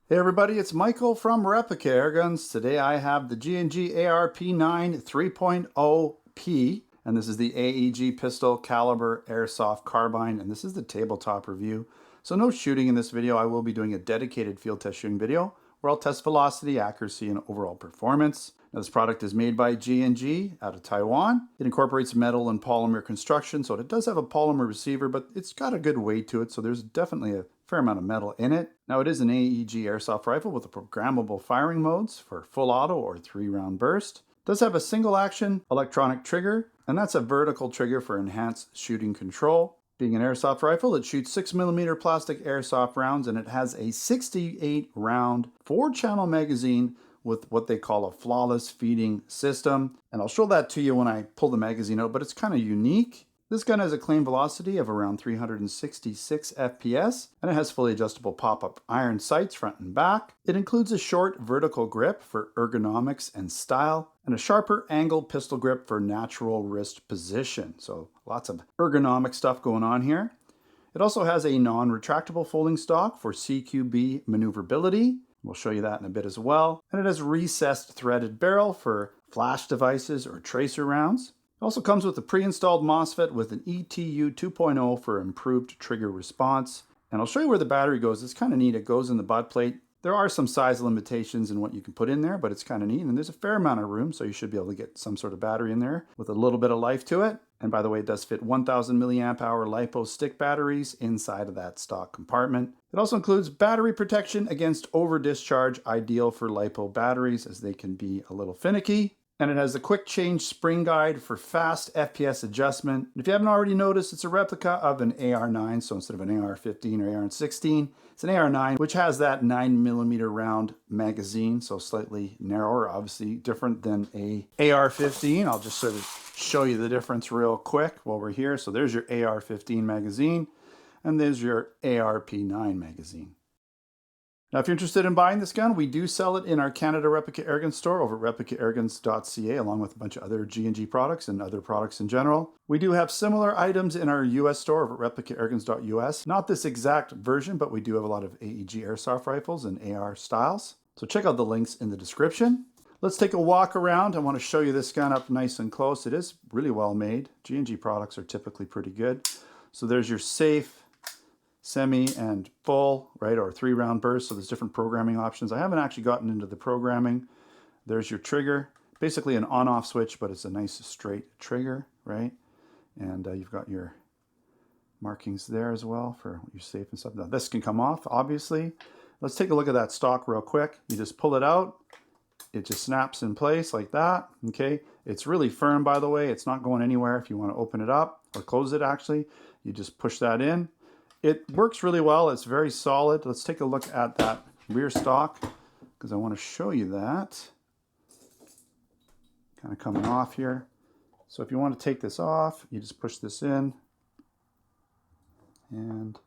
Hey everybody, it's Michael from Replica Airguns. Today I have the G&G ARP9 3.0P, and this is the AEG pistol caliber airsoft carbine, and this is the tabletop review. So no shooting in this video. I will be doing a dedicated field test shooting video where I'll test velocity, accuracy, and overall performance. Now, this product is made by G&G out of Taiwan. It incorporates metal and polymer construction, so it does have a polymer receiver, but it's got a good weight to it, so there's definitely a fair amount of metal in it. Now, it is an AEG airsoft rifle with a programmable firing modes for full auto or 3-round burst. It does have a single action electronic trigger, and that's a vertical trigger for enhanced shooting control. Being an airsoft rifle, it shoots 6mm plastic airsoft rounds, and it has a 68-round 4-channel magazine with what they call a flawless feeding system. And I'll show that to you when I pull the magazine out, but it's kind of unique. This gun has a claimed velocity of around 366 FPS, and it has fully adjustable pop-up iron sights front and back. It includes a short vertical grip for ergonomics and style, and a sharper angled pistol grip for natural wrist position. So lots of ergonomic stuff going on here. It also has a non-retractable folding stock for CQB maneuverability. We'll show you that in a bit as well. And it has recessed threaded barrel for flash devices or tracer rounds. It also comes with a pre-installed MOSFET with an ETU 2.0 for improved trigger response. And I'll show you where the battery goes. It's kind of neat. It goes in the butt plate. There are some size limitations in what you can put in there, but it's kind of neat. And there's a fair amount of room, so you should be able to get some sort of battery in there with a little bit of life to it. And by the way, it does fit 1000 milliamp hour LiPo stick batteries inside of that stock compartment. It also includes battery protection against over discharge, ideal for LiPo batteries as they can be a little finicky. And it has a quick change spring guide for fast FPS adjustment. If you haven't already noticed, it's a replica of an AR9, so instead of an AR15 or AR16, it's an AR9, which has that 9mm round magazine, so slightly narrower, obviously different than a AR15. I'll just sort of show you the difference real quick while we're here. So there's your AR15 magazine, and there's your ARP9 magazine. Now, if you're interested in buying this gun, we do sell it in our Canada Replica Airgun store over at replicaAirguns.ca, along with a bunch of other G&G products and other products in general. We do have similar items in our US store over at replicaAirguns.us. Not this exact version, but we do have a lot of AEG airsoft rifles and AR styles. So check out the links in the description. Let's take a walk around. I want to show you this gun up nice and close. It is really well made. G&G products are typically pretty good. So there's your safe, semi, and full, right, or 3-round burst. So there's different programming options. I haven't actually gotten into the programming. There's your trigger, basically an on-off switch, but it's a nice straight trigger, right? And you've got your markings there as well for your safe and stuff. Now this can come off, obviously. Let's take a look at that stock real quick. You just pull it out. It just snaps in place like that, okay? It's really firm, by the way. It's not going anywhere. If you want to open it up or close it, actually, you just push that in. It works really well. It's very solid. Let's take a look at that rear stock because I want to show you that. Kind of coming off here. So if you want to take this off, you just push this in. And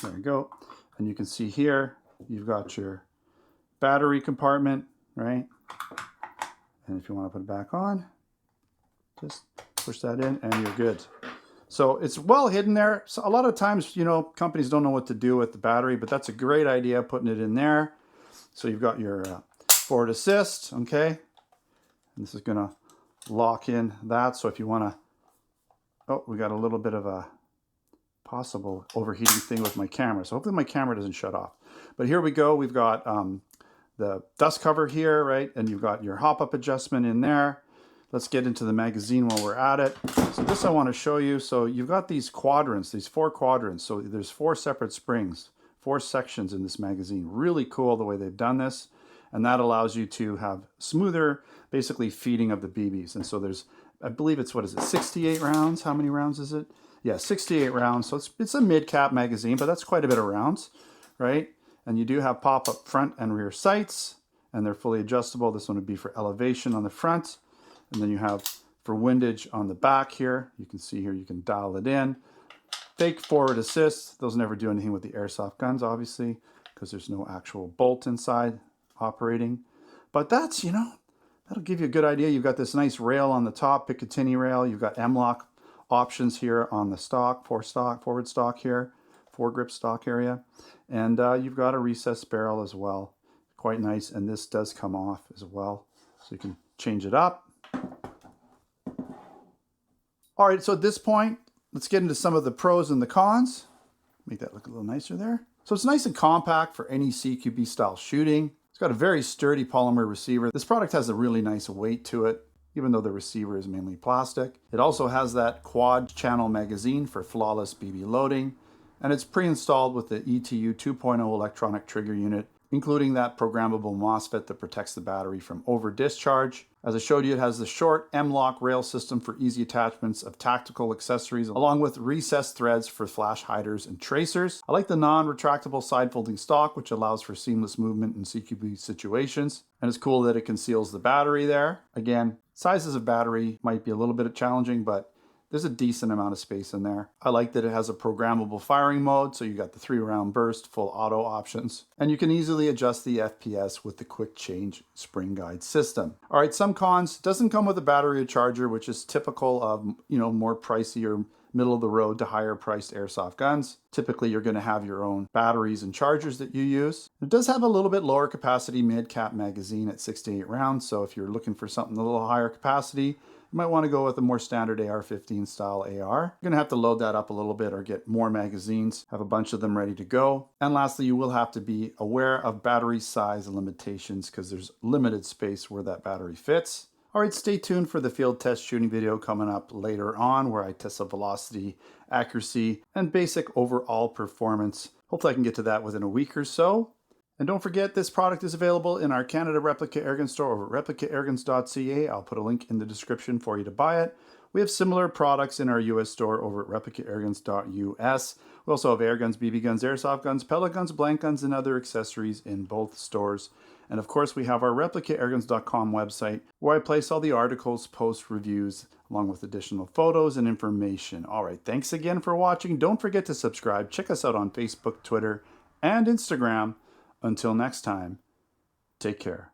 there you go. And you can see here, you've got your battery compartment, right? And if you want to put it back on, just push that in and you're good. So it's well hidden there. So a lot of times, you know, companies don't know what to do with the battery, but that's a great idea, putting it in there. So you've got your forward assist, okay? And this is going to lock in that. So if you want to, oh, we got a little bit of a possible overheating thing with my camera. So hopefully my camera doesn't shut off. But here we go. We've got the dust cover here, right? And you've got your hop-up adjustment in there. Let's get into the magazine while we're at it. So this I want to show you. So you've got these quadrants, these 4 quadrants. So there's 4 separate springs, 4 sections in this magazine. Really cool the way they've done this. And that allows you to have smoother, basically, feeding of the BBs. And so there's, I believe it's, what is it, 68 rounds? How many rounds is it? Yeah, 68 rounds. So it's a mid-cap magazine, but that's quite a bit of rounds, right? And you do have pop-up front and rear sights, and they're fully adjustable. This one would be for elevation on the front. And then you have for windage on the back here. You can see here, you can dial it in. Fake forward assist. Those never do anything with the airsoft guns, obviously, because there's no actual bolt inside operating. But that's, you know, that'll give you a good idea. You've got this nice rail on the top, Picatinny rail. You've got M-LOK options here on the stock, forward stock here. foregrip stock area. And you've got a recessed barrel as well. Quite nice, and this does come off as well. So you can change it up. All right, so at this point, let's get into some of the pros and the cons. Make that look a little nicer there. So it's nice and compact for any CQB style shooting. It's got a very sturdy polymer receiver. This product has a really nice weight to it, even though the receiver is mainly plastic. It also has that quad channel magazine for flawless BB loading, and it's pre-installed with the ETU 2.0 electronic trigger unit, including that programmable MOSFET that protects the battery from over discharge. As I showed you, it has the short M-LOK rail system for easy attachments of tactical accessories, along with recessed threads for flash hiders and tracers. I like the non-retractable side folding stock, which allows for seamless movement in CQB situations. And it's cool that it conceals the battery there. Again, sizes of battery might be a little bit challenging, but there's a decent amount of space in there. I like that it has a programmable firing mode, so you got the 3-round burst, full auto options, and you can easily adjust the FPS with the quick change spring guide system. All right, some cons: doesn't come with a battery or charger, which is typical of, more pricey or middle of the road to higher priced airsoft guns. Typically, you're going to have your own batteries and chargers that you use. It does have a little bit lower capacity mid-cap magazine at 6 to 8 rounds, so if you're looking for something a little higher capacity, you might want to go with a more standard AR-15 style AR. You're going to have to load that up a little bit or get more magazines, have a bunch of them ready to go. And lastly, you will have to be aware of battery size limitations because there's limited space where that battery fits. All right, stay tuned for the field test shooting video coming up later on where I test the velocity, accuracy, and basic overall performance. Hopefully I can get to that within a week or so. And don't forget, this product is available in our Canada Replica Airgun store over at replicairguns.ca. I'll put a link in the description for you to buy it. We have similar products in our US store over at replicairguns.us. We also have air guns, BB guns, airsoft guns, pellet guns, blank guns, and other accessories in both stores. And of course, we have our replicairguns.com website where I place all the articles, post reviews, along with additional photos and information. All right, thanks again for watching. Don't forget to subscribe. Check us out on Facebook, Twitter, and Instagram. Until next time, take care.